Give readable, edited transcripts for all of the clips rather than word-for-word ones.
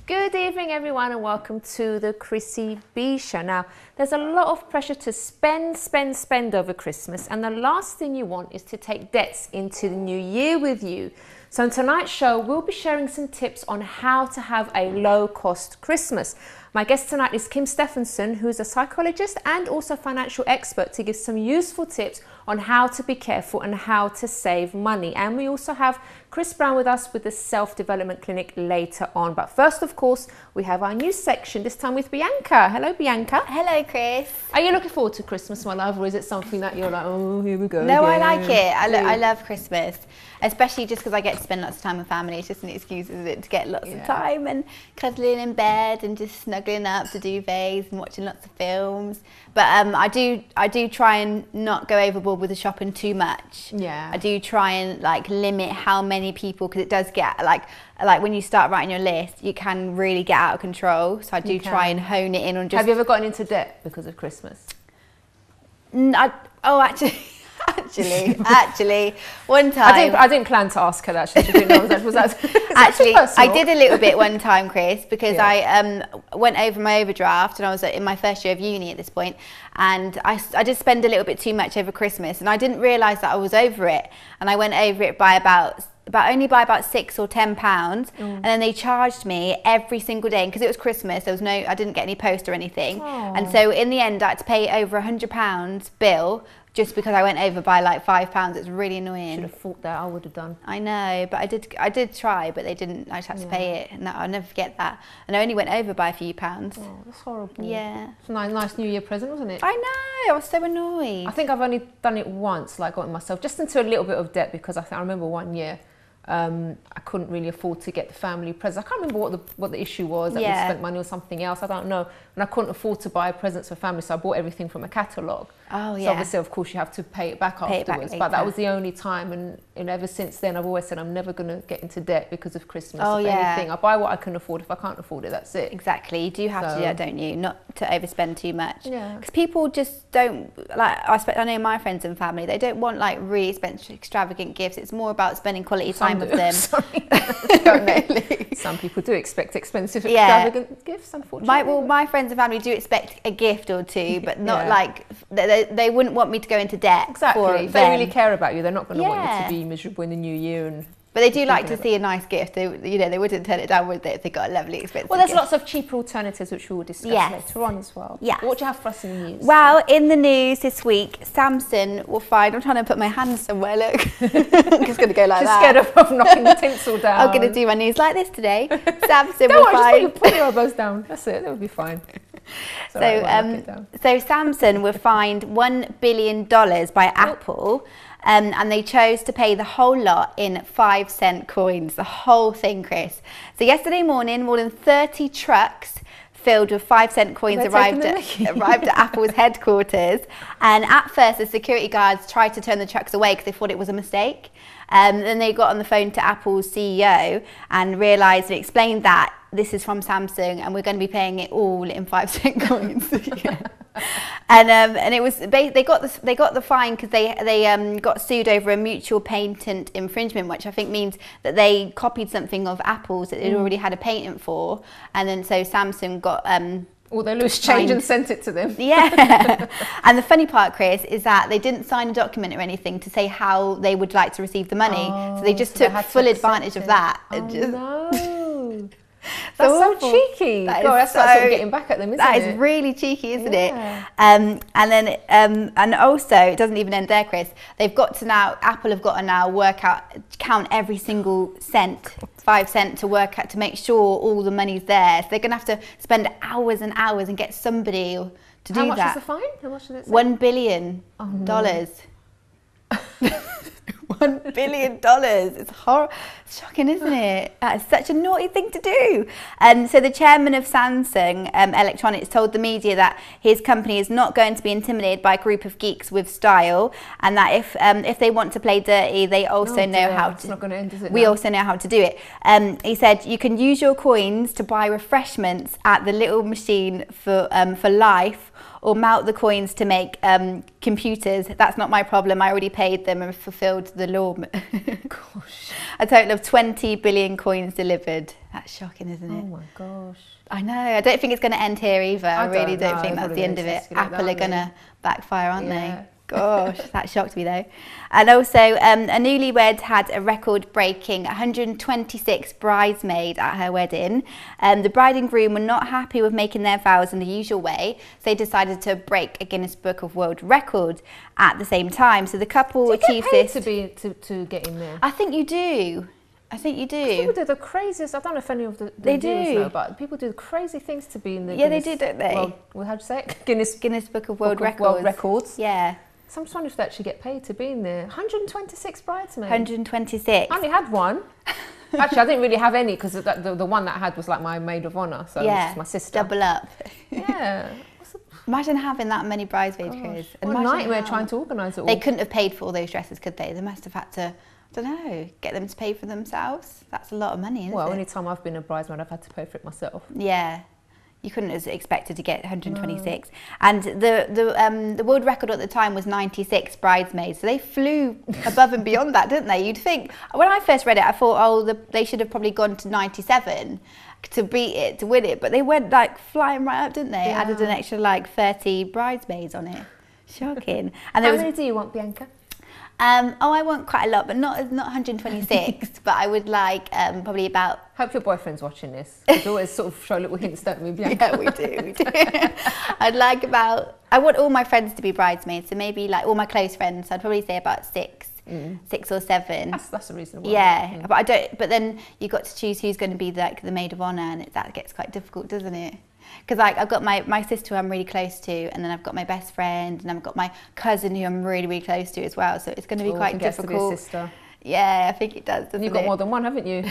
Good evening, everyone, and welcome to the Chrissy B Show. Now, there's a lot of pressure to spend over Christmas, and the last thing you want is to take debts into the new year with you. So in tonight's show, we'll be sharing some tips on how to have a low-cost Christmas. My guest tonight is Kim Stephenson, who's a psychologist and also financial expert, to give some useful tips on how to be careful and how to save money. And we also have Chris Browne with us with the Self-Development Clinic later on. But first, of course, we have our new section, this time with Bianca. Hello, Bianca. Hello, Chris. Are you looking forward to Christmas, my love, or is it something that you're like, oh, here we go No, again? I like it. I love Christmas, especially just because I get to spend lots of time with family. It's just an excuse, isn't it, to get lots of time and cuddling in bed and just snuggling up to duvets and watching lots of films. But I do try and not go overboard with the shopping too much. Yeah. I do try and like limit how many people, because it does get like when you start writing your list, you can really get out of control. So I do try and hone it in on just. Have you ever gotten into debt because of Christmas? Actually, one time. I didn't plan to ask her that. She didn't know was that actually, I did a little bit one time, Chris, because yeah. I went over my overdraft, and I was in my first year of uni at this point, and I did spend a little bit too much over Christmas, and I didn't realise that I was over it, and I went over it by about £6 or £10, and then they charged me every single day, because it was Christmas. I didn't get any post or anything. Aww. And so in the end I had to pay over £100 bill just because I went over by like £5. It's really annoying. Should have thought that. I would have done. I know, but I did try, but they didn't. I just had to pay it, and I'll never forget that. And I only went over by a few pounds. Oh, that's horrible. Yeah. It's a nice New Year present, wasn't it? I know. I was so annoyed. I think I've only done it once, like gotten myself just into a little bit of debt, because I remember one year I couldn't really afford to get the family presents. I can't remember what the issue was, that we spent money on something else, I don't know. And I couldn't afford to buy presents for family, so I bought everything from a catalogue. Oh, yeah. So obviously, of course, you have to pay it back afterwards. But that was the only time, and ever since then, I've always said I'm never going to get into debt because of Christmas. Oh, Anything. I buy what I can afford. If I can't afford it, that's it. Exactly. You do have to do that, don't you? Not to overspend too much. Yeah. Because people just don't, like, I know my friends and family, they don't want like really expensive, extravagant gifts. It's more about spending quality time with them. Really. Some people do expect expensive, extravagant gifts, unfortunately. My friends and family do expect a gift or two, but not like, they wouldn't want me to go into debt. Exactly. If they really care about you, they're not going to want you to be miserable in the new year. But they do like to see a nice gift. They wouldn't turn it down, would they, if they got a lovely expensive Well, there's gift. lots of cheaper alternatives, which we will discuss later on as well. Yeah. What do you have for us in the news? Well, in the news this week, Samsung will find, I'm trying to put my hands somewhere, look. I'm just going to go like that. Just scared of knocking the tinsel down. I'm going to do my news like this today. Samsung will find... just put your elbows down. That's it. That would be fine. So Samsung were fined $1 billion by Apple, and they chose to pay the whole lot in 5-cent coins, the whole thing, Chris. So yesterday morning, more than 30 trucks filled with 5-cent coins arrived at Apple's headquarters, and at first the security guards tried to turn the trucks away because they thought it was a mistake. Then they got on the phone to Apple's CEO and realised and explained that this is from Samsung and we're going to be paying it all in 5-cent coins. And it was they got the fine because they got sued over a mutual patent infringement, which I think means that they copied something of Apple's that they'd already had a patent for, and then so Samsung got all their loose change and sent it to them. Yeah. And the funny part, Chris, is that they didn't sign a document or anything to say how they would like to receive the money. So they just took full advantage of that. No. That's so cheeky. That's sort of getting back at them, isn't it? That is really cheeky, isn't it? And then, and also, it doesn't even end there, Chris. They've got to now, Apple have got to now count every single cent, 5 cent, to work out, to make sure all the money's there. So they're going to have to spend hours and hours and get somebody to do that. How much is the fine? How much did it say? $1 billion. Oh, no. $1 billion. It's shocking, isn't it? That is such a naughty thing to do. And so the chairman of Samsung Electronics told the media that his company is not going to be intimidated by a group of geeks with style, and that if they want to play dirty, they also know how to. It's not going to end, is it? We also know how to do it. He said you can use your coins to buy refreshments at the little machine for life, or melt the coins to make computers. That's not my problem. I already paid them and fulfilled the law. Gosh. A total of 20 billion coins delivered. That's shocking, isn't it? Oh my gosh. I know. I don't think it's going to end here either. I really don't think that's the end of it. Apple are going to backfire, aren't they? Gosh, that shocked me though. And also, a newlywed had a record-breaking 126 bridesmaids at her wedding. The bride and groom were not happy with making their vows in the usual way, so they decided to break a Guinness Book of World Record at the same time. So the couple achieved this. To get in there? I think you do. I think you do. People do the craziest. I don't know if any of the viewers know, but people do crazy things to be in the. Yeah, Guinness, they do, don't they? Well, how'd you say it? Guinness Book of World Records. Yeah. So I'm just wondering if they actually get paid to be in there. 126 bridesmaids. 126. I only had one. Actually, I didn't really have any because the one that I had was like my maid of honour, so it was just my sister. Double up. Yeah. Imagine having that many bridesmaids, Chris. What a nightmare trying to organise it all. They couldn't have paid for all those dresses, could they? They must have had to, I don't know, get them to pay for themselves. That's a lot of money, isn't it? Well, any time I've been a bridesmaid, I've had to pay for it myself. Yeah. You couldn't have expected to get 126. No. And the world record at the time was 96 bridesmaids. So they flew above and beyond that, didn't they? You'd think, when I first read it, I thought, they should have probably gone to 97 to beat it, to win it. But they went like flying right up, didn't they? Yeah. Added an extra like 30 bridesmaids on it. Shocking. And how many do you want, Bianca? I want quite a lot, but not 126. But I would like probably about. Hope your boyfriend's watching this. We always sort of show little hints, don't we, Bianca? Yeah, we do. I'd like about. I want all my friends to be bridesmaids, so maybe like all my close friends. I'd probably say about 6 or 7. That's a reasonable. Yeah, but I don't. But then you got to choose who's going to be like the maid of honour, and that gets quite difficult, doesn't it? Because like I've got my sister who I'm really close to, and then I've got my best friend, and I've got my cousin who I'm really, really close to as well. So it's going to be quite difficult. To be a sister. Yeah, I think it does. And you've got more than one, haven't you?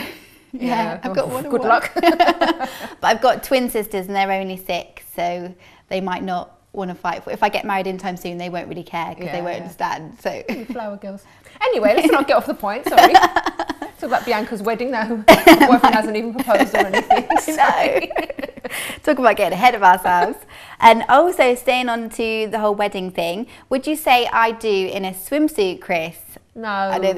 Yeah, I've got one. Good luck. But I've got twin sisters, and they're only 6, so they might not want to fight for. If I get married anytime soon, they won't really care because they won't understand. So flower girls. Anyway, let's not get off the point. Sorry. Talk about Bianca's wedding now. Her boyfriend hasn't even proposed or anything. No. Talk about getting ahead of ourselves. And also staying on to the whole wedding thing, would you say I do in a swimsuit, Chris? No. I knew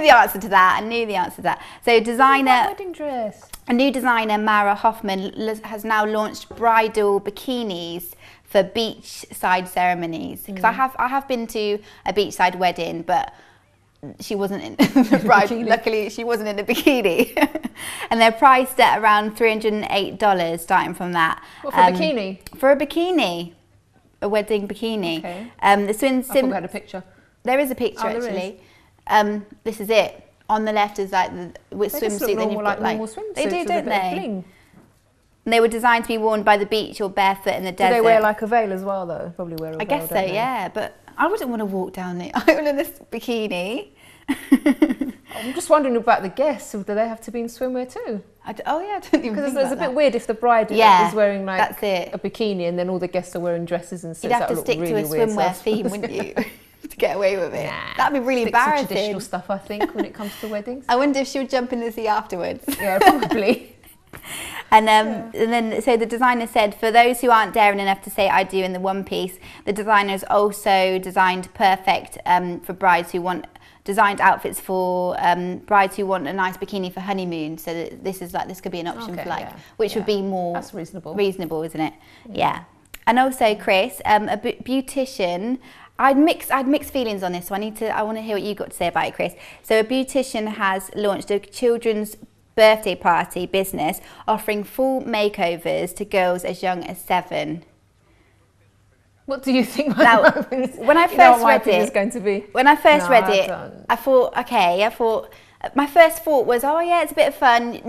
the answer to that. So designer... wedding dress. A new designer, Mara Hoffman, has now launched bridal bikinis for beachside ceremonies. Because I have been to a beachside wedding, but she wasn't in the bride. Luckily, she wasn't in a bikini. And they're priced at around $308, starting from that. What, for a bikini? For a bikini. A wedding bikini. Okay. The swim I thought we had a picture. There is a picture, actually. This is it. On the left is like the swimsuit. Then you've got like normal swimsuits. They do, don't they? And they were designed to be worn by the beach or barefoot in the desert. Do they wear like a veil as well, though? Probably wear a veil. I guess so, yeah. But I wouldn't want to walk down the aisle in this bikini. I'm just wondering about the guests. Do they have to be in swimwear too? I didn't even Because it's a bit weird if the bride is wearing like a bikini and then all the guests are wearing dresses and suits. You'd have to stick to a swimwear theme, wouldn't you? To get away with it. Nah, that'd be really embarrassing. To traditional stuff, I think, when it comes to weddings. I wonder if she would jump in the sea afterwards. Yeah, probably. And then, so the designer said, for those who aren't daring enough to say I do in the one piece, the designer's also designed perfect for brides who want designed outfits for brides who want a nice bikini for honeymoon. So that this could be an option for which would be more that's reasonable, isn't it? Yeah. And also, Chris, a beautician. I'd mixed feelings on this, so I want to hear what you got to say about it, Chris. So a beautician has launched a children's birthday party business offering full makeovers to girls as young as 7. What do you think? Now, when I first read it, is going to be? When I first read it, I thought my first thought was, oh yeah, it's a bit of fun.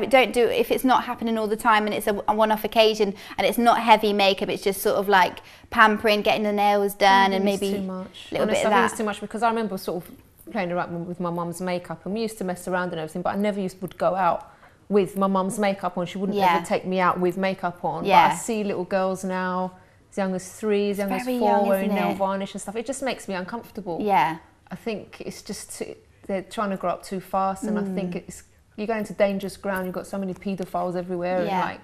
Don't do it if it's not happening all the time and it's a one-off occasion and it's not heavy makeup. It's just sort of like pampering, getting the nails done, and maybe too much. A little bit of that. It's too much because I remember sort of playing around with my mum's makeup, and we used to mess around and everything, but I never would go out with my mum's makeup on. She wouldn't ever take me out with makeup on. Yeah. But I see little girls now, as young as 3, as young as 4, wearing nail varnish and stuff. It just makes me uncomfortable. Yeah. I think it's just they're trying to grow up too fast, and I think you're going to dangerous ground. You've got so many paedophiles everywhere, and like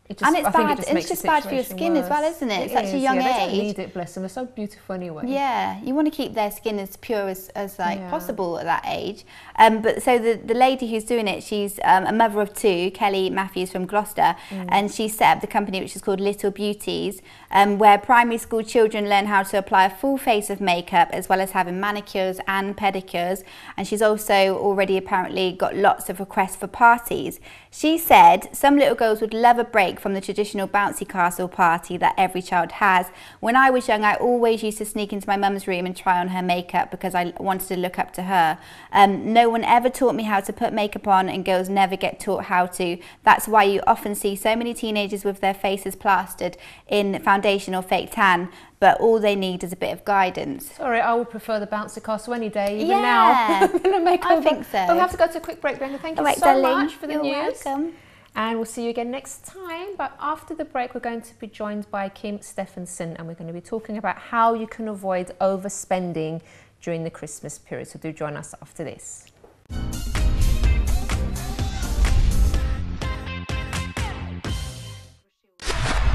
And it's just bad for your skin as well, isn't it? It's such a young age. They don't need it, bless them. They're so beautiful anyway. Yeah, you want to keep their skin as pure as possible at that age. But so the lady who's doing it, she's a mother of two, Kelly Matthews from Gloucester, and she set up the company which is called Little Beauties, where primary school children learn how to apply a full face of makeup as well as having manicures and pedicures. And she's also already apparently got lots of requests for parties. She said some little girls would love a break from the traditional bouncy castle party that every child has. When I was young, I always used to sneak into my mum's room and try on her makeup because I wanted to look up to her. No one ever taught me how to put makeup on, and girls never get taught how to. That's why you often see so many teenagers with their faces plastered in foundation or fake tan, but all they need is a bit of guidance. Sorry, I would prefer the bouncy castle any day, even now. I'm going to make I think so. But we have to go to a quick break, Brenda. Thank you so much for the news. You're welcome. And we'll see you again next time. But after the break, we're going to be joined by Kim Stephenson, and we're going to be talking about how you can avoid overspending during the Christmas period. So do join us after this.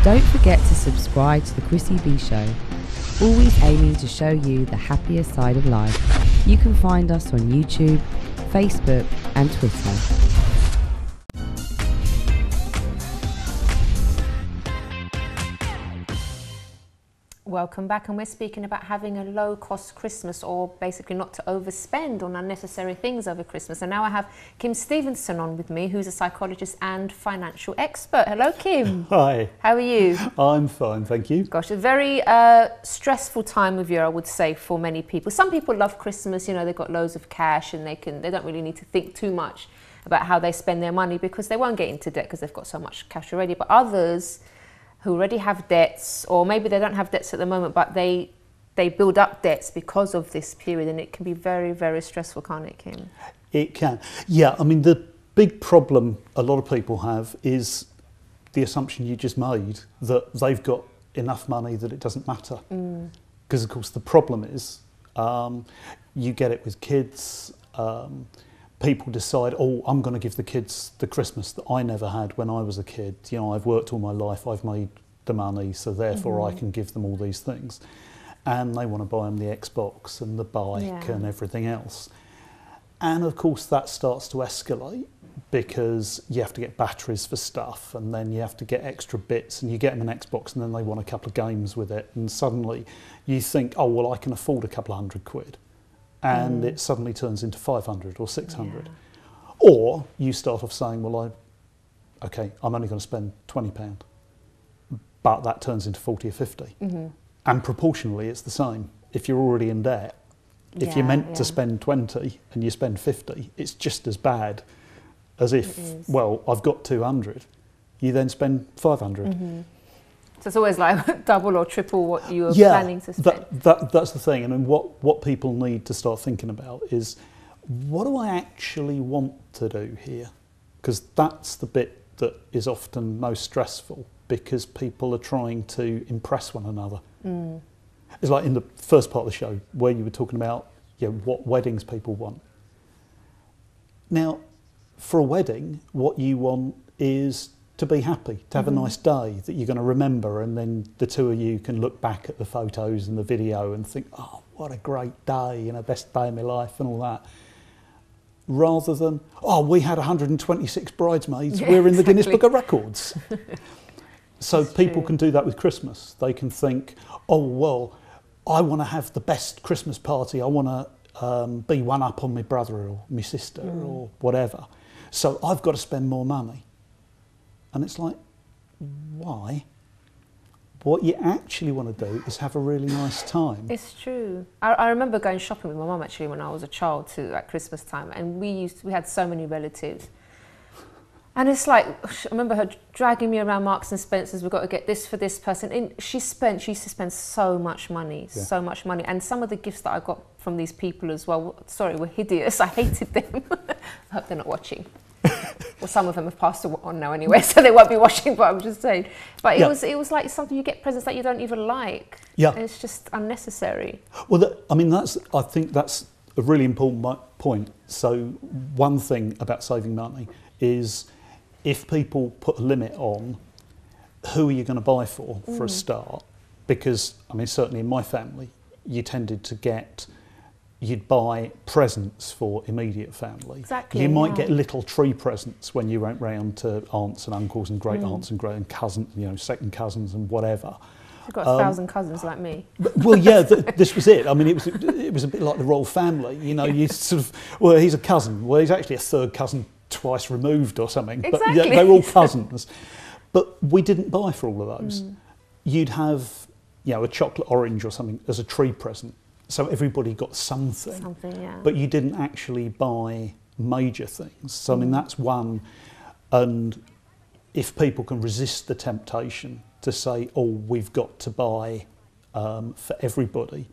Don't forget to subscribe to the Chrissy B Show, always aiming to show you the happier side of life. You can find us on YouTube, Facebook and Twitter. Welcome back, and we're speaking about having a low-cost Christmas, or basically not to overspend on unnecessary things over Christmas. And now I have Kim Stephenson on with me, who's a psychologist and financial expert. Hello, Kim. Hi. How are you? I'm fine, thank you. Gosh, a very stressful time of year, I would say, for many people. Some people love Christmas, you know, they've got loads of cash and they don't really need to think too much about how they spend their money because they won't get into debt because they've got so much cash already. But others who already have debts, or maybe they don't have debts at the moment, but they build up debts because of this period, and it can be very, very stressful, can't it, Kim? It can. Yeah, I mean, the big problem a lot of people have is the assumption you just made that they've got enough money that it doesn't matter. Because, of course, the problem is you get it with kids. People decide, oh, I'm going to give the kids the Christmas that I never had when I was a kid. You know, I've worked all my life, I've made the money, so therefore I can give them all these things. And they want to buy them the Xbox and the bike and everything else. And of course that starts to escalate because you have to get batteries for stuff, and then you have to get extra bits, and you get them an Xbox and then they want a couple of games with it. And suddenly you think, oh, well, I can afford a couple of £100. And it suddenly turns into 500 or 600. Or you start off saying, well, I'm only going to spend £20, but that turns into 40 or 50. And proportionally, it's the same. If you're already in debt, if you're meant to spend 20 and you spend 50, it's just as bad as if, well, I've got 200, you then spend 500. So it's always like double or triple what you were planning to spend. That's the thing. And what people need to start thinking about is, what do I actually want to do here? Because that's the bit that is often most stressful, because people are trying to impress one another. It's like in the first part of the show where you were talking about what weddings people want. Now, for a wedding, what you want is to be happy, to have a nice day that you're going to remember, and then the two of you can look back at the photos and the video and think, oh, what a great day, you know, best day of my life and all that. Rather than, oh, we had 126 bridesmaids, we're in the Guinness Book of Records. So people can do that with Christmas. They can think, oh, well, I want to have the best Christmas party. I want to be one up on my brother or my sister or whatever. So I've got to spend more money. And it's like, why? What you actually want to do is have a really nice time. It's true. I remember going shopping with my mum actually when I was a child too, at Christmas time, and we had so many relatives. And it's like, I remember her dragging me around Marks and Spencer's, we've got to get this for this person. And she used to spend so much money, so much money. And some of the gifts that I got from these people as well, were hideous. I hated them. I hope they're not watching. Well, some of them have passed on now anyway, so they won't be watching, but I'm just saying. But it was like something, you get presents that you don't even like. Yeah. And it's just unnecessary. Well, I think that's a really important point. So one thing about saving money is, if people put a limit on, who are you going to buy for a start? Because, I mean, certainly in my family, you tended to you'd buy presents for immediate family. Exactly. You might get little tree presents when you went round to aunts and uncles and great aunts and great cousins, you know, second cousins and whatever. You've got 1,000 cousins like me. Well, yeah, this was it. I mean, it was a bit like the royal family. You know, you sort of, well, he's a cousin. Well, he's actually a third cousin twice removed or something. Exactly. But yeah, they're all cousins. But we didn't buy for all of those. You'd have, you know, a chocolate orange or something as a tree present. So everybody got something. Something, yeah. But you didn't actually buy major things. So, I mean, that's one. And if people can resist the temptation to say, oh, we've got to buy for everybody.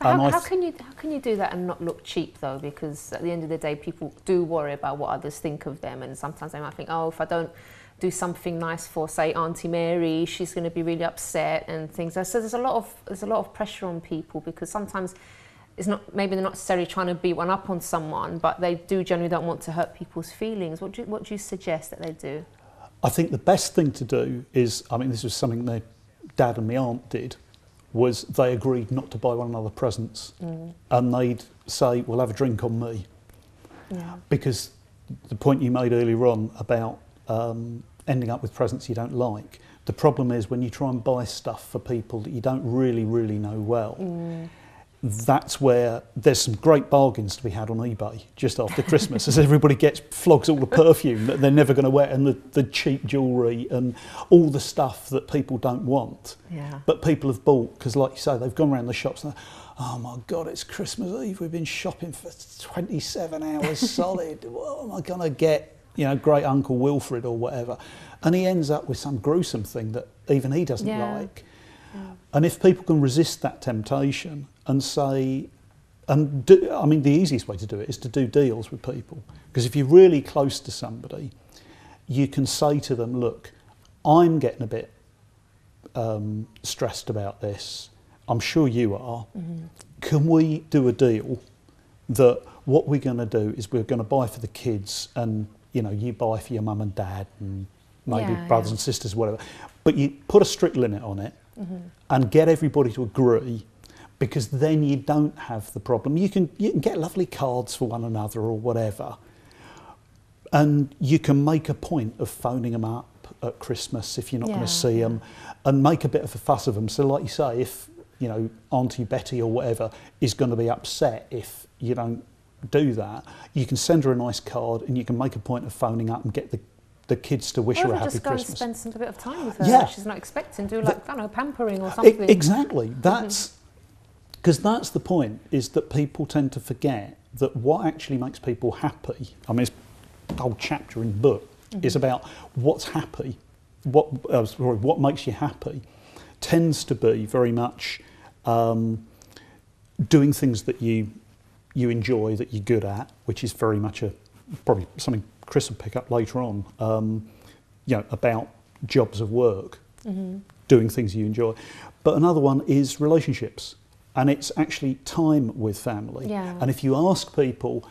How can you do that and not look cheap though? Because at the end of the day, people do worry about what others think of them, and sometimes they might think, oh, if I don't do something nice for, say, Auntie Mary, she's going to be really upset and things. So there's a lot of pressure on people, because sometimes maybe they're not necessarily trying to beat one up on someone, but they do generally don't want to hurt people's feelings. What do you suggest that they do? I think the best thing to do is, I mean, this was something my dad and my aunt did, was they agreed not to buy one another presents, and they'd say, we'll have a drink on me. Yeah. Because the point you made earlier on about ending up with presents you don't like, the problem is when you try and buy stuff for people that you don't really know well, that's where there's some great bargains to be had on eBay just after Christmas, as everybody flogs all the perfume that they're never going to wear, and the cheap jewellery and all the stuff that people don't want. Yeah. But people have bought, because like you say, they've gone around the shops and oh my God, it's Christmas Eve, we've been shopping for 27 hours solid. What am I going to get, you know, great Uncle Wilfred or whatever? And he ends up with some gruesome thing that even he doesn't like. Yeah. And if people can resist that temptation and say, I mean, the easiest way to do it is to do deals with people. Because if you're really close to somebody, you can say to them, look, I'm getting a bit stressed about this. I'm sure you are. Can we do a deal that what we're going to do is we're going to buy for the kids, and, you know, you buy for your mum and dad and maybe brothers and sisters, whatever. But you put a strict limit on it and get everybody to agree, because then you don't have the problem. You can get lovely cards for one another or whatever, and you can make a point of phoning them up at Christmas if you're not going to see them, and make a bit of a fuss of them. So like you say, if, you know, Auntie Betty or whatever is going to be upset if you don't do that, you can send her a nice card, and you can make a point of phoning up and get the kids to wish her a happy Christmas. Or just go and spend a bit of time with her that she's not expecting, do like, I don't know, pampering or something. Exactly. That's because that's the point, is that people tend to forget that what actually makes people happy, I mean, it's a whole chapter in the book, is about what's happy, what makes you happy, tends to be very much doing things that you enjoy, that you're good at, which is very much probably something Chris will pick up later on, you know, about jobs of work, doing things you enjoy. But another one is relationships, and it's actually time with family. Yeah. And if you ask people,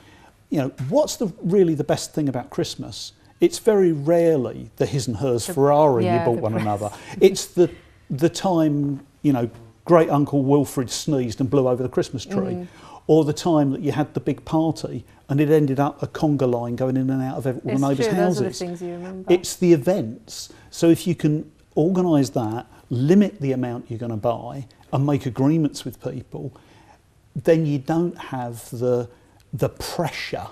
you know, what's really the best thing about Christmas? It's very rarely the his and hers Ferrari you bought one another. It's the time, you know, great Uncle Wilfred sneezed and blew over the Christmas tree. Or the time that you had the big party and it ended up a conga line going in and out of all the neighbours' houses. Those are the things you remember. It's the events. So if you can organise that, limit the amount you're going to buy and make agreements with people, then you don't have the pressure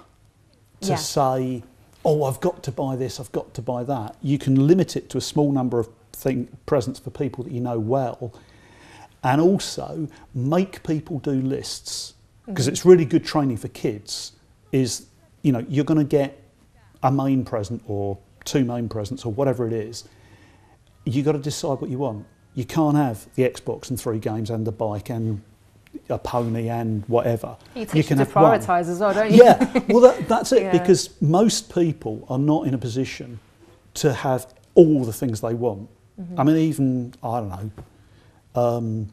to say, oh, I've got to buy this, I've got to buy that. You can limit it to a small number of presents for people that you know well, and also make people do lists. Because it's really good training for kids, is, you know, you're going to get a main present or two main presents or whatever it is. You've got to decide what you want. You can't have the Xbox and 3 games and the bike and a pony and whatever. You can have to prioritise as well, don't you? Yeah, well that's it, because most people are not in a position to have all the things they want. I mean, even, I don't know,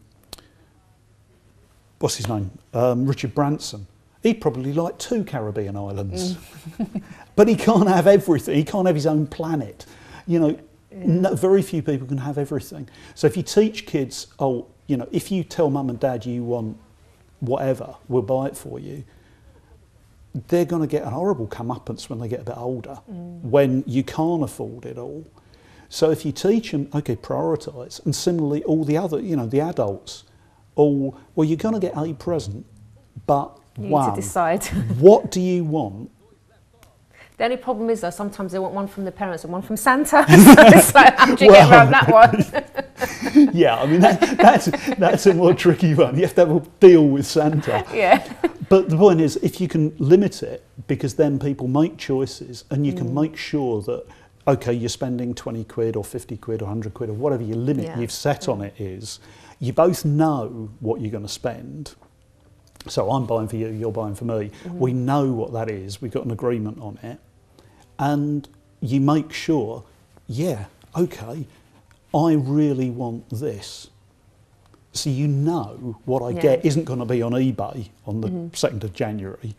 what's his name? Richard Branson. He'd probably like 2 Caribbean islands. But he can't have everything. He can't have his own planet. You know, No, very few people can have everything. So if you teach kids, oh, you know, if you tell mum and dad you want whatever, we'll buy it for you, they're going to get an horrible comeuppance when they get a bit older, when you can't afford it all. So if you teach them, okay, prioritise, and similarly all the other, you know, the adults, all, well, you're going to get a present, but you need to decide. What do you want? The only problem is though, sometimes they want one from the parents and one from Santa. So it's like, how do you get around that one? Yeah, I mean, that's a more tricky one. You have to have a deal with Santa. Yeah. But the point is, if you can limit it, because then people make choices and you can make sure that, okay, you're spending 20 quid or 50 quid or 100 quid or whatever your limit you've set on it is, you both know what you're going to spend. So I'm buying for you, you're buying for me. We know what that is, we've got an agreement on it. And you make sure, yeah, okay, I really want this. So you know what I get isn't going to be on eBay on the 2nd of January,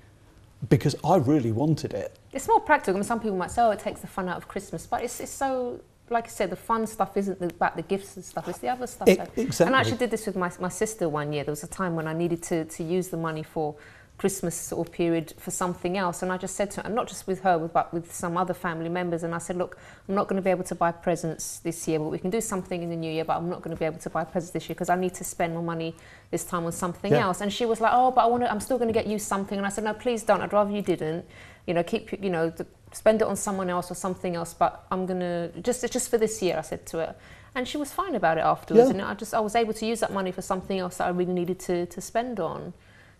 because I really wanted it. It's more practical. I mean, some people might say, oh, it takes the fun out of Christmas, but it's so, like I said, the fun stuff isn't about the gifts and stuff, it's the other stuff. Exactly. And I actually did this with my sister one year. There was a time when I needed to use the money for Christmas sort of period for something else, and I just said to her, and not just with her, but with some other family members, and I said, look, I'm not going to be able to buy presents this year, but we can do something in the new year, but I'm not going to be able to buy presents this year because I need to spend more money this time on something else. And she was like, oh, but I'm still going to get you something. And I said, no, please don't, I'd rather you didn't, you know, keep, you know, spend it on someone else or something else, but I'm going to, it's just for this year, I said to her. And she was fine about it afterwards, and I was able to use that money for something else that I really needed to spend on.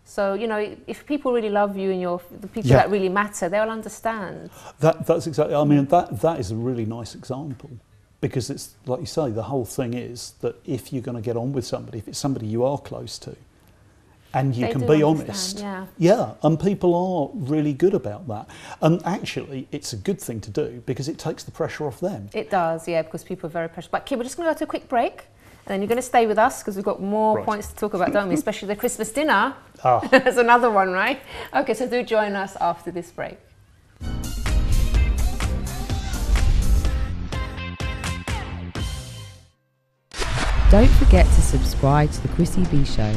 So, you know, if people really love you and the people that really matter, they'll understand. That's exactly, I mean, that is a really nice example, because it's, like you say, the whole thing is that if you're going to get on with somebody, if it's somebody you are close to, and you can be honest, and people are really good about that. And actually, it's a good thing to do because it takes the pressure off them. It does, yeah, because people are very precious. But Kim, we're just going to go to a quick break. And then you're going to stay with us because we've got more points to talk about, don't we? Especially the Christmas dinner. That's another one, right? Okay, so do join us after this break. Don't forget to subscribe to the Chrissy B Show.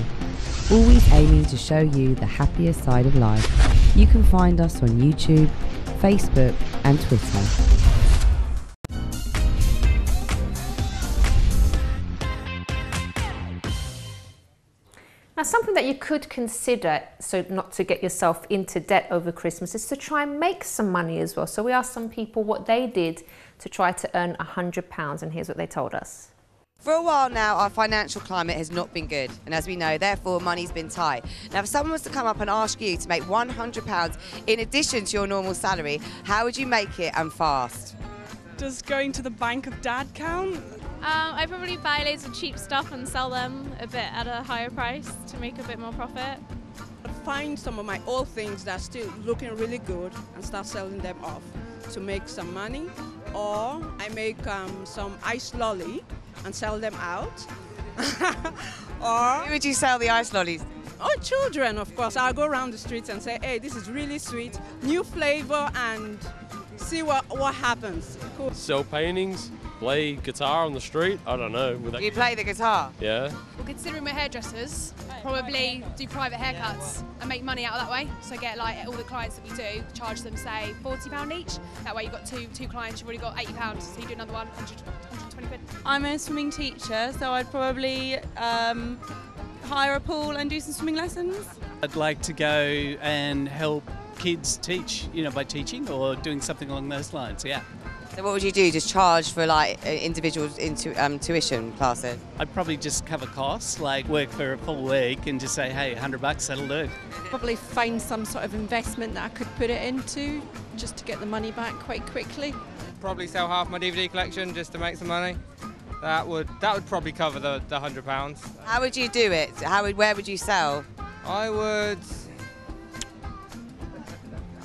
Always aiming to show you the happier side of life. You can find us on YouTube, Facebook and Twitter. Now, something that you could consider, so not to get yourself into debt over Christmas, is to try and make some money as well. So we asked some people what they did to try to earn £100, and here's what they told us. For a while now, our financial climate has not been good, and as we know, therefore, money's been tight. Now, if someone was to come up and ask you to make £100 in addition to your normal salary, how would you make it and fast? Does going to the bank of dad count? I probably buy loads of cheap stuff and sell them a bit at a higher price to make a bit more profit. I'd find some of my old things that are still looking really good and start selling them off to make some money. Or I make some ice lolly and sell them out. Or who would you sell the ice lollies? Oh, children, of course. I'll go around the streets and say, hey, this is really sweet, new flavor, and see what happens. Cool. Sell paintings, play guitar on the street. I don't know. You play the guitar? Yeah. Well, considering we're hairdressers, probably do private haircuts and make money out of that way. So get like all the clients that we do, charge them say £40 each. That way you've got two clients, you've already got £80. So you do another one, 120 quid. I'm a swimming teacher, so I'd probably hire a pool and do some swimming lessons. I'd like to go and help kids teach, you know, by teaching or doing something along those lines, yeah. So what would you do? Just charge for like individuals into tuition classes? I'd probably just cover costs, like work for a full week and just say, hey, $100, that'll do. Probably find some sort of investment that I could put it into just to get the money back quite quickly. Probably sell half my DVD collection just to make some money. That would probably cover the £100. How would you do it? Where would you sell? I would.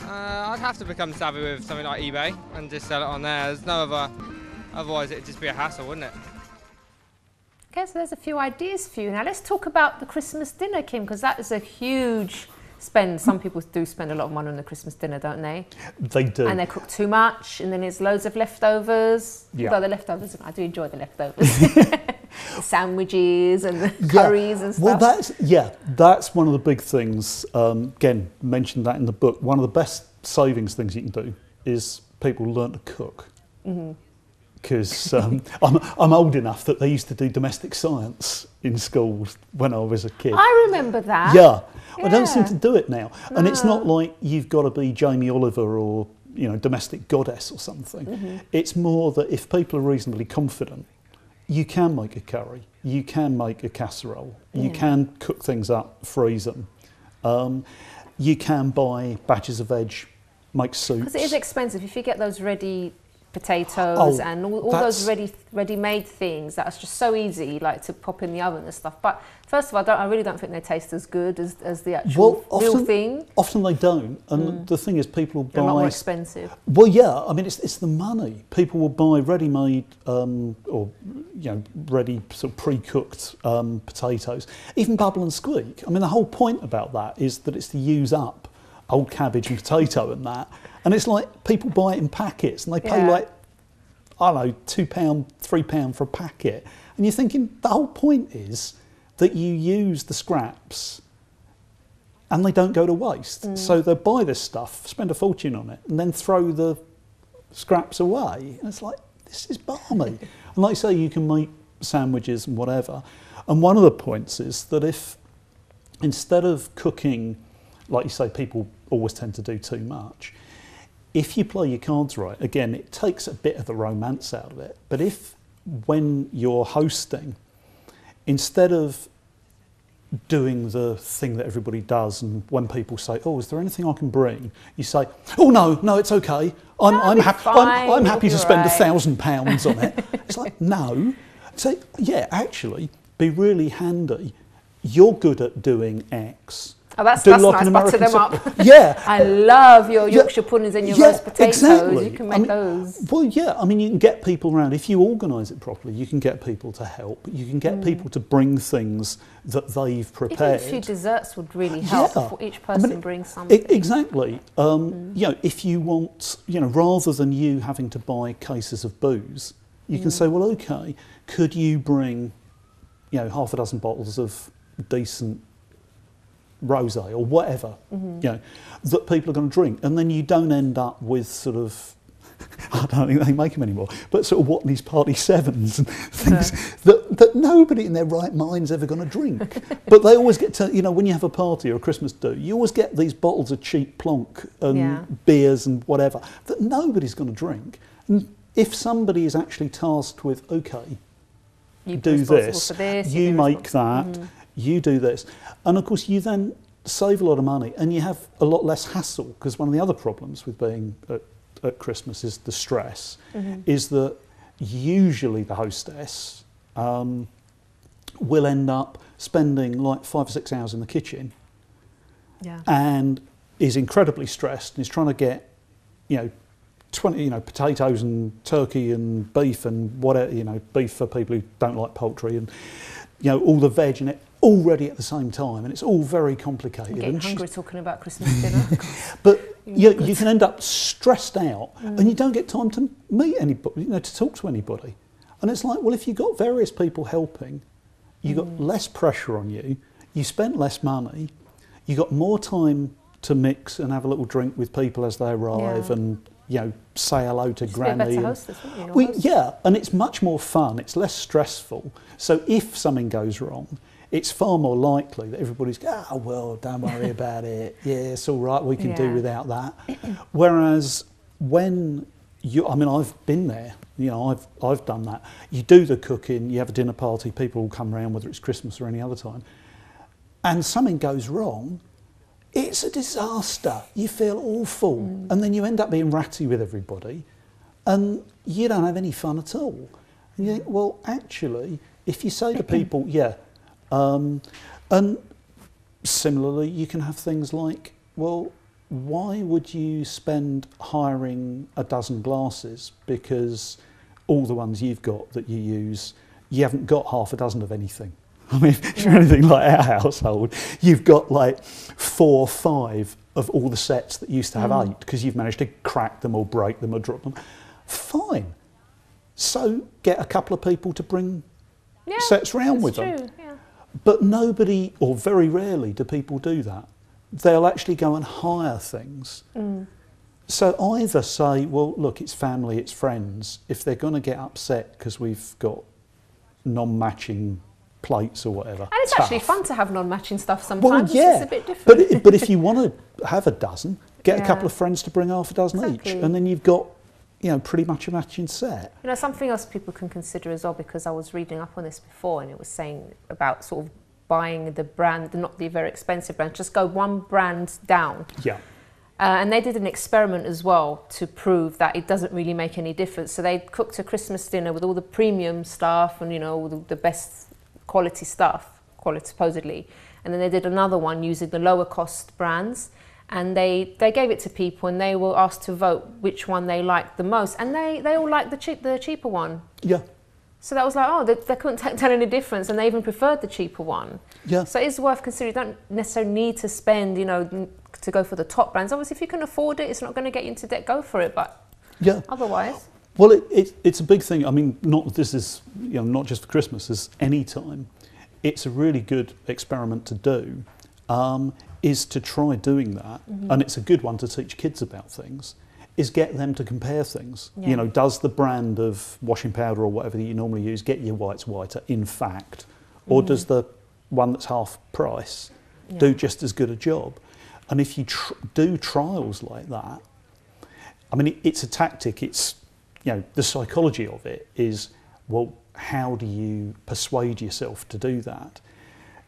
I'd have to become savvy with something like eBay and just sell it on there. There's no other. Otherwise, it'd just be a hassle, wouldn't it? Okay, so there's a few ideas for you. Now let's talk about the Christmas dinner, Kim, because that is a huge some people do spend a lot of money on the Christmas dinner, don't they? They do. And they cook too much, and then there's loads of leftovers. Yeah. Although the leftovers, I do enjoy the leftovers. Sandwiches and the curries and stuff. Well, that's one of the big things. Again, mentioned that in the book. One of the best savings things you can do is people learn to cook. Because I'm old enough that they used to do domestic science in schools when I was a kid. I remember that. Yeah. I don't seem to do it now. No. And it's not like you've got to be Jamie Oliver or, you know, domestic goddess or something. It's more that if people are reasonably confident, you can make a curry, you can make a casserole, you can cook things up, freeze them. You can buy batches of veg, make soups. Because it is expensive. If you get those ready potatoes and all those ready-made things, that's just so easy, like to pop in the oven and stuff. But first of all, I really don't think they taste as good as the actual real thing. Often they don't, and the thing is, people will buy. They're a lot more expensive. Well, yeah, I mean, it's the money. People will buy ready-made or ready sort of pre-cooked potatoes, even bubble and squeak. I mean, the whole point about that is that it's to use up old cabbage and potato and that. And it's like people buy it in packets and they pay like, I don't know, £2, £3 for a packet. And you're thinking the whole point is that you use the scraps and they don't go to waste. So they buy this stuff, spend a fortune on it, and then throw the scraps away. And it's like, this is balmy. And like you say, you can make sandwiches and whatever. And one of the points is that if instead of cooking, like you say, people always tend to do too much. If you play your cards right, again, it takes a bit of the romance out of it. But if, when you're hosting, instead of doing the thing that everybody does, and when people say, "Oh, is there anything I can bring?" you say, "Oh no, it's okay. I'm happy to spend £1,000 on it." It's like, no. Say, yeah, actually, be really handy. You're good at doing X. Oh, that's nice, butter them up. Yeah. I love your Yorkshire puddings and your roast potatoes. Exactly. You can make those. Well, yeah, I mean, you can get people around. If you organise it properly, you can get people to help. You can get people to bring things that they've prepared. Even a few desserts would really help for each person brings something. Exactly. You know, if you want, you know, rather than you having to buy cases of booze, you can say, well, okay, could you bring, you know, half a dozen bottles of decent rosé or whatever, you know, that people are going to drink, and then you don't end up with sort of, I don't think they make them anymore, but sort of Watney's Party 7s and things that nobody in their right mind's ever going to drink. But they always get to, you know, when you have a party or a Christmas do, you always get these bottles of cheap plonk and beers and whatever that nobody's going to drink. And if somebody is actually tasked with, okay, you do this, you make that, you do this. And of course, you then save a lot of money and you have a lot less hassle, because one of the other problems with being at Christmas is the stress, is that usually the hostess will end up spending like 5 or 6 hours in the kitchen and is incredibly stressed and is trying to get, you know, 20, you know, potatoes and turkey and beef and whatever, you know, beef for people who don't like poultry, and, you know, all the veg in it all ready at the same time, and it's all very complicated. I'm getting hungry talking about Christmas dinner. But you can end up stressed out and you don't get time to meet anybody, you know, to talk to anybody. And it's like, well, if you've got various people helping, you've got less pressure on you, you spent less money, you got more time to mix and have a little drink with people as they arrive and, you know, say hello to Granny. And it's much more fun, it's less stressful. So if something goes wrong, it's far more likely that everybody's going, oh, well, don't worry about it. Yeah, it's all right, we can do without that. Whereas when you, I mean, I've been there, you know, I've done that. You do the cooking, you have a dinner party, people will come around, whether it's Christmas or any other time, and something goes wrong, it's a disaster. You feel awful. And then you end up being ratty with everybody and you don't have any fun at all. And you think, well, actually, if you say to people, and similarly, you can have things like, well, why would you spend hiring a dozen glasses because all the ones you've got that you use, you haven't got half a dozen of anything. I mean, if you're anything like our household, you've got like 4 or 5 of all the sets that used to have 8 because you've managed to crack them or break them or drop them. Fine. So get a couple of people to bring sets round with them. Yeah. But nobody, or very rarely, do people do that. They'll actually go and hire things. So either say, well, look, it's family, it's friends. If they're going to get upset because we've got non-matching plates or whatever. And it's actually fun to have non-matching stuff sometimes. Well, yeah, it's a bit different. but if you want to have a dozen, get a couple of friends to bring half a dozen each, and then you've got, you know, pretty much a matching set. You know, something else people can consider as well, because I was reading up on this before, and it was saying about sort of buying the brand, not the very expensive brand, just go one brand down. Yeah. And they did an experiment as well to prove that it doesn't really make any difference. So they cooked a Christmas dinner with all the premium stuff and, you know, all the best quality stuff, supposedly. And then they did another one using the lower cost brands. And they gave it to people, and they were asked to vote which one they liked the most. And they all liked the cheaper one. Yeah. So that was like, oh, they couldn't tell any difference, and they even preferred the cheaper one. Yeah. So it's worth considering. You don't necessarily need to spend, you know, to go for the top brands. Obviously, if you can afford it, it's not going to get you into debt, go for it. But otherwise. Well, it's a big thing. I mean, this is, you know, not just for Christmas, as any time. It's a really good experiment to do, is to try doing that, and it's a good one to teach kids about things, is get them to compare things. Yeah. You know, does the brand of washing powder or whatever that you normally use get your whites whiter, in fact, or does the one that's half price do just as good a job? And if you do trials like that, I mean, it's a tactic. It's, you know, the psychology of it is, well, how do you persuade yourself to do that?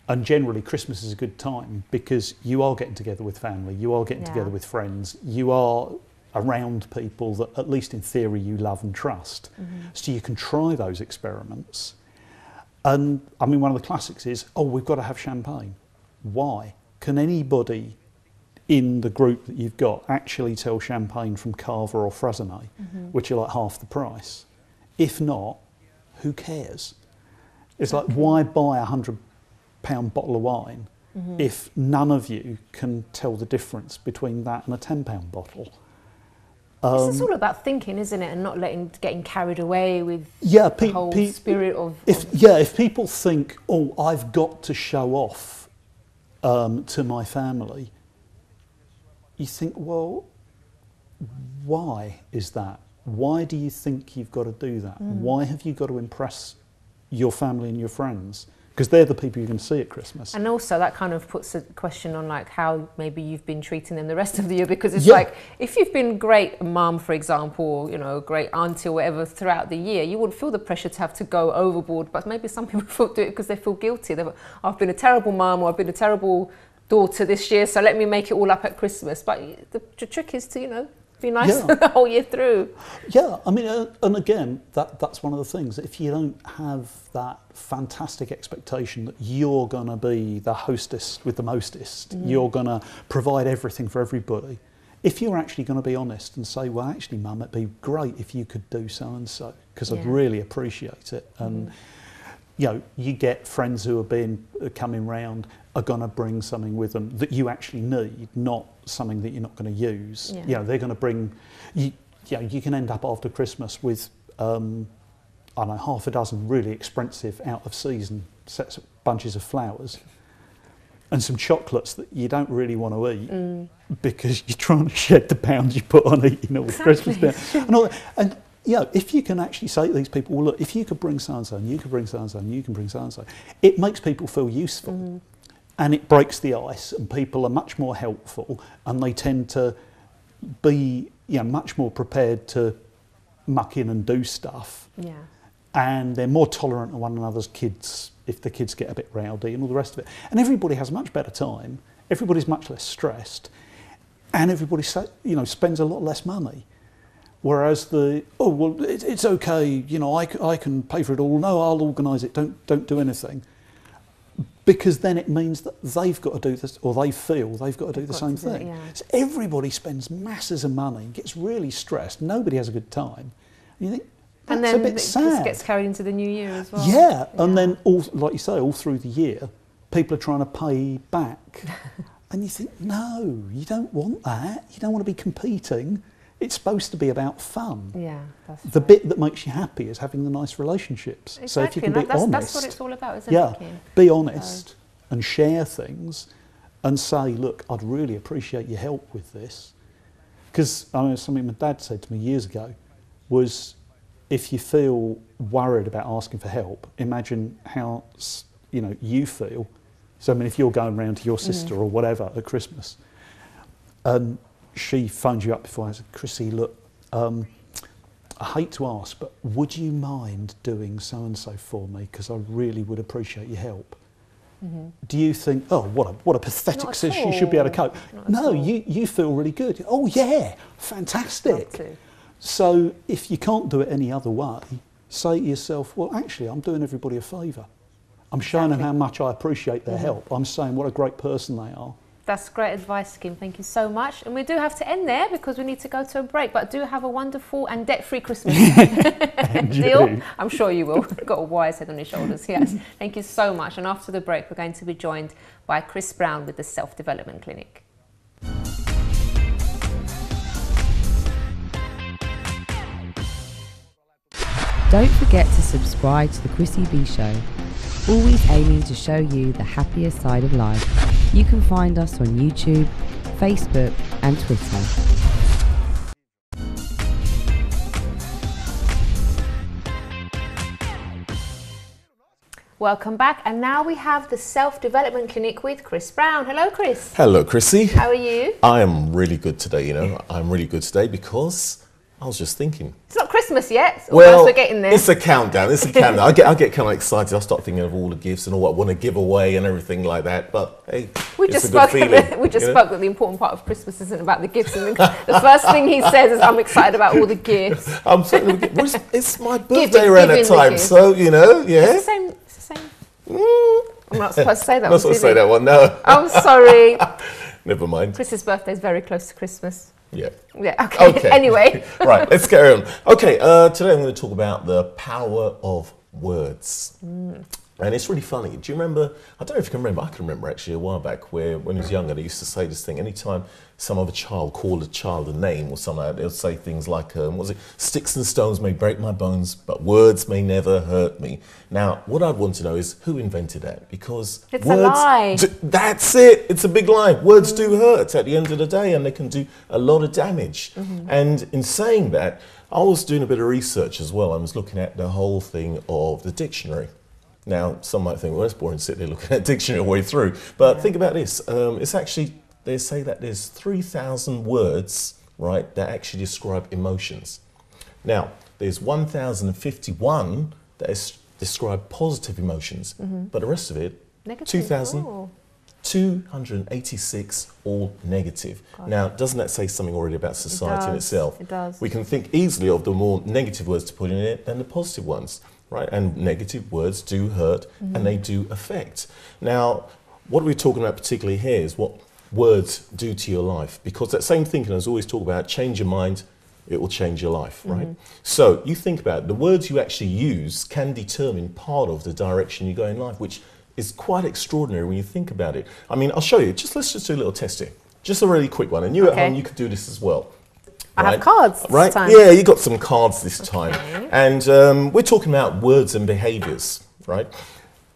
And generally, Christmas is a good time because you are getting together with family, you are getting together with friends, you are around people that, at least in theory, you love and trust. So you can try those experiments. And I mean, one of the classics is, oh, we've got to have champagne. Why? Can anybody in the group that you've got actually tell champagne from Carver or Frasonnet, which are like half the price? If not, who cares? It's like, why buy £100 bottle of wine if none of you can tell the difference between that and a £10 bottle? It's all about thinking, isn't it, and not getting carried away with the whole spirit of... If people think, oh, I've got to show off to my family, you think, well, why is that? Why do you think you've got to do that? Why have you got to impress your family and your friends? Because they're the people you can see at Christmas. And also that kind of puts a question on like how maybe you've been treating them the rest of the year, because it's like, if you've been great mum, for example, or, you know, great auntie or whatever throughout the year, you wouldn't feel the pressure to have to go overboard. But maybe some people do it because they feel guilty. I've been a terrible mum, or I've been a terrible daughter this year, so let me make it all up at Christmas. But the trick is to, you know, be nice the whole year through. Yeah, I mean, and again, that's one of the things. If you don't have that fantastic expectation that you're going to be the hostess with the mostest, you're going to provide everything for everybody. If you're actually going to be honest and say, well, actually, Mum, it'd be great if you could do so and so, because I'd really appreciate it. And you know, you get friends who are coming round are going to bring something with them that you actually need, not something that you're not going to use. Yeah. You know, they're going to bring, you know, you can end up after Christmas with, I don't know, half a dozen really expensive out of season bunches of flowers and some chocolates that you don't really want to eat because you're trying to shed the pounds you put on eating all the Christmas dinner. And all that. And you know, if you can actually say to these people, well, look, if you could bring so-and-so, and you could bring so-and-so, and you can bring so-and-so, it makes people feel useful. And it breaks the ice, and people are much more helpful, and they tend to be, you know, much more prepared to muck in and do stuff. Yeah. And they're more tolerant of one another's kids if the kids get a bit rowdy and all the rest of it. And everybody has a much better time. Everybody's much less stressed, and everybody, you know, spends a lot less money. Whereas it's okay, you know, I can pay for it all. No, I'll organise it. Don't do anything. Because then it means that they've got to do this, or they feel they've got to do the same thing. So everybody spends masses of money, gets really stressed, nobody has a good time. And you think, And that's then a bit it sad. just gets carried into the new year as well. Yeah, and then, like you say, all through the year, people are trying to pay back. And you think, no, you don't want that. You don't want to be competing. It's supposed to be about fun. Yeah, that's the bit that makes you happy is having the nice relationships. Exactly. So if you can be honest, that's what it's all about, isn't it, Kim? be honest and share things and say, look, I'd really appreciate your help with this. Because I mean, something my dad said to me years ago was, if you feel worried about asking for help, imagine how you feel. So I mean, if you're going round to your sister or whatever at Christmas, and she phones you up before and says, Chrissy, look, I hate to ask, but would you mind doing so-and-so for me? Because I really would appreciate your help. Do you think, oh, what a pathetic sister, you should be able to cope? No, you feel really good. Oh yeah, fantastic. So if you can't do it any other way, say to yourself, well, actually, I'm doing everybody a favour. I'm showing them how much I appreciate their help. I'm saying what a great person they are. That's great advice, Kim. Thank you so much. And we do have to end there because we need to go to a break. But do have a wonderful and debt-free Christmas. Deal? I'm sure you will. Got a wise head on your shoulders. Yes. Thank you so much. And after the break, we're going to be joined by Chris Browne with the Self-Development Clinic. Don't forget to subscribe to the Chrissy B Show. Always aiming to show you the happier side of life. You can find us on YouTube, Facebook and Twitter. Welcome back, and now we have the Self-Development Clinic with Chris Browne. Hello, Chris. Hello, Chrissy. How are you? I am really good today, I'm really good today because I was just thinking. It's not Christmas yet, well, we're getting there. It's a countdown, I get kind of excited. I start thinking of all the gifts and all what I want to give away and everything like that, but hey, it's a good feeling. We just spoke that the important part of Christmas isn't about the gifts. And the first thing he says is, I'm excited about all the gifts. It's my birthday around that time, so, It's the same. I'm not supposed to say that one. I'm not supposed to say that one, no. I'm sorry. Never mind. Chris's birthday is very close to Christmas. Yeah. Yeah, okay. Anyway. Right, let's carry on. Okay, today I'm going to talk about the power of words. And it's really funny. Do you remember, I don't know if you can remember, I can remember actually a while back where when I was younger, they used to say this thing, anytime some other child called a child a name or something like that, they'll say things like, sticks and stones may break my bones, but words may never hurt me. Now, what I'd want to know is who invented that? Because it's a lie. That's it. It's a big lie. Words do hurt at the end of the day, and they can do a lot of damage. And in saying that, I was doing a bit of research as well. I was looking at the whole thing of the dictionary. Now, some might think, well, that's boring, sit there looking at a dictionary all the way through. But think about this. It's actually, they say that there's 3,000 words, right, that actually describe emotions. Now, there's 1,051 that describe positive emotions. But the rest of it, 2,286 all negative. Gosh. Now, doesn't that say something already about society in itself? It does. We can think easily of the more negative words to put in it than the positive ones. Right, and negative words do hurt and they do affect. Now, what we're talking about particularly here is what words do to your life, because that same thinking I was always talking about, change your mind, it will change your life, right? So you think about it, the words you actually use can determine part of the direction you go in life, which is quite extraordinary when you think about it. I mean, I'll show you, let's just do a little test here. Just a really quick one, and you at home, you could do this as well. I have cards this time. Yeah, you got some cards this time. And we're talking about words and behaviours, right?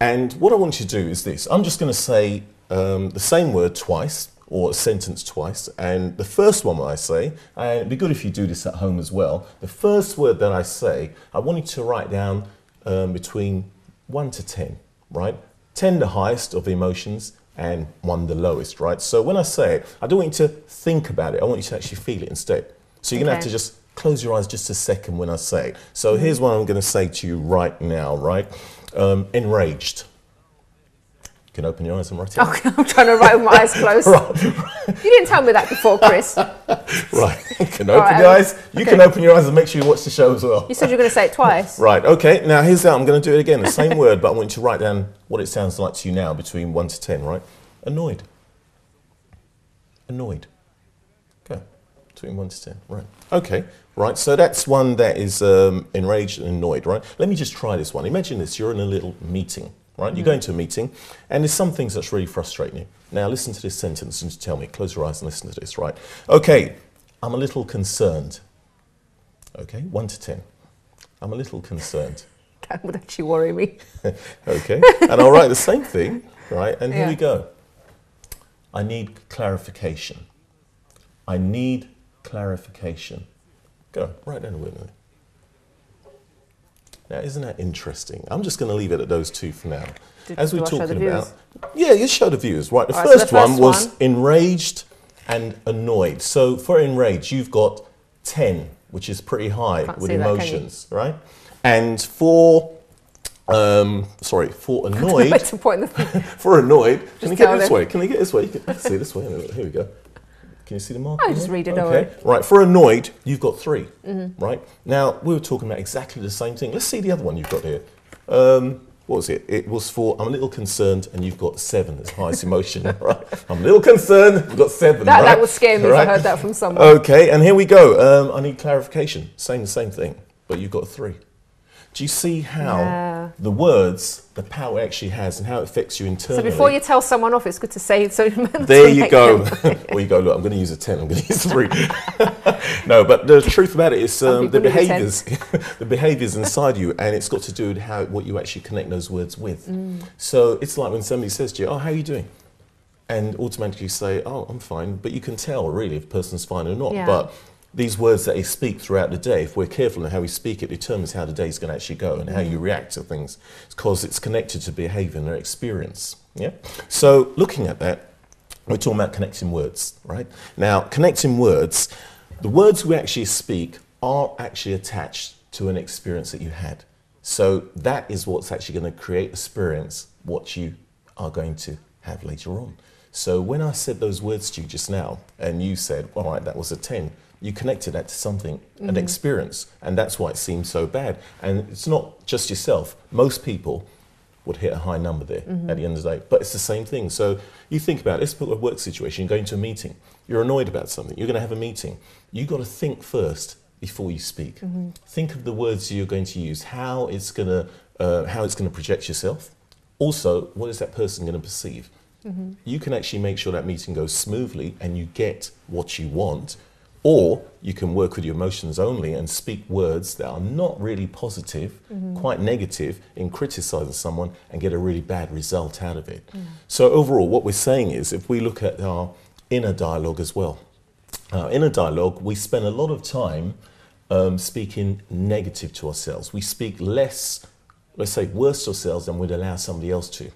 And what I want you to do is this. I'm just going to say the same word twice, or a sentence twice. And the first one I say, and it'd be good if you do this at home as well, the first word that I say, I want you to write down between 1 to 10, right? 10 the highest of the emotions, and 1 the lowest, right? So when I say it, I don't want you to think about it. I want you to actually feel it instead. So you're going to have to just close your eyes just a second when I say it. So here's what I'm going to say to you right now, right? Enraged. You can open your eyes and write it. Okay, I'm trying to write with my eyes closed. You didn't tell me that before, Chris. Right, you can open your eyes. You can open your eyes and make sure you watch the show as well. You said you were going to say it twice. Right, okay. Now here's how I'm going to do it again. The same word, but I want you to write down what it sounds like to you now between 1 to 10, right? Annoyed. Annoyed. Between 1 to 10, right. Okay, right? So that's one that is enraged and annoyed, right? Let me just try this one. Imagine this, you're in a little meeting, right? You go into a meeting and there's some things that's really frustrating you. Now listen to this sentence and tell me, close your eyes and listen to this, right? Okay, I'm a little concerned. Okay, 1 to 10. I'm a little concerned. That would actually worry me. Okay, and I'll write the same thing, right? And here we go. I need clarification. I need clarification. Go, write down the word. Now, isn't that interesting? I'm just going to leave it at those two for now. As we're talking about, yeah, you show the viewers, right? The first one was enraged and annoyed. So for enraged, you've got 10, which is pretty high with emotions, right? And for for annoyed, for annoyed, can you get this way? Can you get this way? You can see this way. Here we go. Can you see the mark? I just read it over. Right, for annoyed, you've got 3, right? Now, we were talking about exactly the same thing. Let's see the other one you've got here. What was it? It was for, I'm a little concerned, and you've got 7 as highest emotion, right? I'm a little concerned, you've got 7, right? That would scare me if I heard that from someone. Okay, and here we go. I need clarification. Saying the same thing, but you've got 3. Do you see how the words, the power it actually has and how it affects you internally? So before you tell someone off, it's good to say so. There you go. Well, you go, look, I'm going to use a 10, I'm going to use 3. No, but the truth about it is the behaviours the behaviours inside you, and it's got to do with what you actually connect those words with. So it's like when somebody says to you, oh, how are you doing? And automatically you say, oh, I'm fine. But you can tell, really, if a person's fine or not. But these words that they speak throughout the day, if we're careful in how we speak, it determines how the day is going to actually go and how you react to things, because it's connected to behaviour and their experience. Yeah. So looking at that, we're talking about connecting words, right? Now, connecting words, the words we actually speak are actually attached to an experience that you had. So that is what's actually going to create experience what you are going to have later on. So when I said those words to you just now, and you said, all right, that was a 10, you connected that to something, an experience, and that's why it seems so bad. And it's not just yourself. Most people would hit a high number there at the end of the day, but it's the same thing. So you think about it, let's put a work situation, you're going to a meeting, you're annoyed about something, you're going to have a meeting. You've got to think first before you speak. Think of the words you're going to use, how it's going to project yourself. Also, what is that person going to perceive? You can actually make sure that meeting goes smoothly and you get what you want. Or you can work with your emotions only and speak words that are not really positive, quite negative in criticizing someone and get a really bad result out of it. So overall, what we're saying is, if we look at our inner dialogue as well, our inner dialogue, we spend a lot of time speaking negative to ourselves. We speak less, let's say, worse to ourselves than we'd allow somebody else to.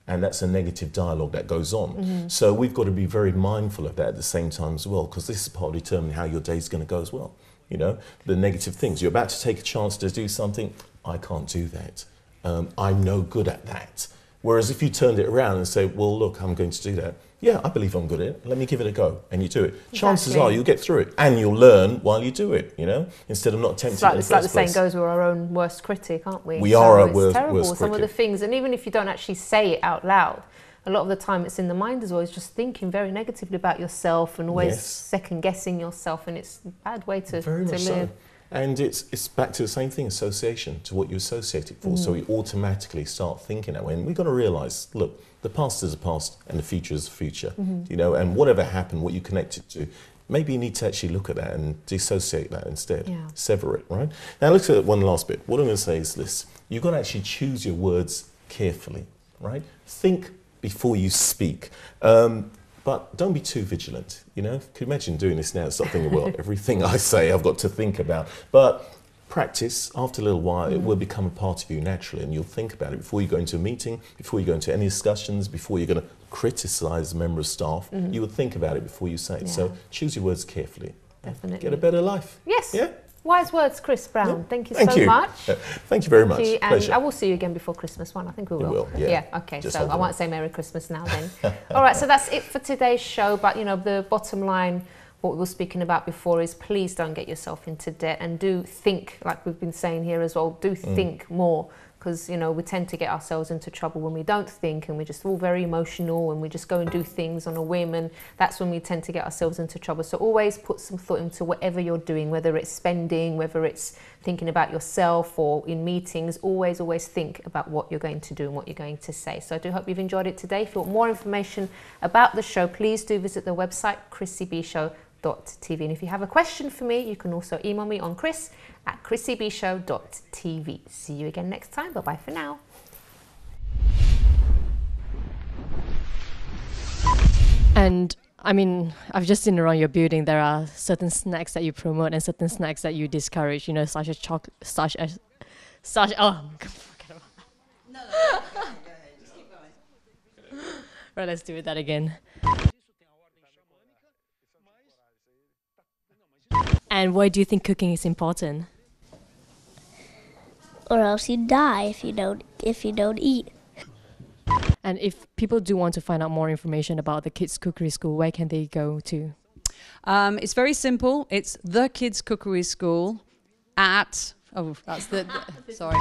And that's a negative dialogue that goes on. So we've got to be very mindful of that at the same time as well, because this is part of determining how your day's going to go as well. You know, the negative things. You're about to take a chance to do something. I can't do that. I'm no good at that. Whereas if you turned it around and say, well, look, I'm going to do that. Yeah, I believe I'm good at it. Let me give it a go. And you do it. Exactly. Chances are you'll get through it and you'll learn while you do it, you know, instead of not attempting it. It's like the saying goes, we're our own worst critic, aren't we? We are our worst terrible, critic. Some of the things, and even if you don't actually say it out loud, a lot of the time it's in the mind as well. It's just thinking very negatively about yourself and always second guessing yourself, and it's a bad way to live. So. And it's back to the same thing, association, to what you associate it for. So we automatically start thinking that way. And we've got to realise, look, the past is the past and the future is the future. You know, and whatever happened, what you connected to, maybe you need to actually look at that and dissociate that instead. Sever it, right? Now look at one last bit. What I'm going to say is this. You've got to actually choose your words carefully, right? Think before you speak. But don't be too vigilant, you know? Could you imagine doing this now? Stop thinking, well, everything I say I've got to think about. But practice, after a little while, it will become a part of you naturally, and you'll think about it before you go into a meeting, before you go into any discussions, before you're going to criticise a member of staff. You would think about it before you say it. So choose your words carefully. Definitely. Get a better life. Yes. Yeah. Wise words, Chris Browne. Thank you so much. Thank you very much. And pleasure. I will see you again before Christmas one. I think we will. We will, yeah. Okay, just so I won't say Merry Christmas now then. All right, so that's it for today's show. But, you know, the bottom line, what we were speaking about before is please don't get yourself into debt, and do think, like we've been saying here as well, do think more, because, you know, we tend to get ourselves into trouble when we don't think, and we're just all very emotional and we just go and do things on a whim, and that's when we tend to get ourselves into trouble. So always put some thought into whatever you're doing, whether it's spending, whether it's thinking about yourself or in meetings. Always think about what you're going to do and what you're going to say. So I do hope you've enjoyed it today. If you want more information about the show, please do visit the website chrissybshow.tv. And if you have a question for me, you can also email me on chris@chrissybshow.tv. See you again next time. Bye-bye for now. And I mean, I've just seen around your building, there are certain snacks that you promote and certain snacks that you discourage, you know, such as oh, no, just keep going. Right, let's do that again. And why do you think cooking is important? Or else you die if you don't eat. And if people do want to find out more information about the Kids Cookery School, where can they go to? It's very simple. It's the Kids Cookery School at, oh, that's the sorry.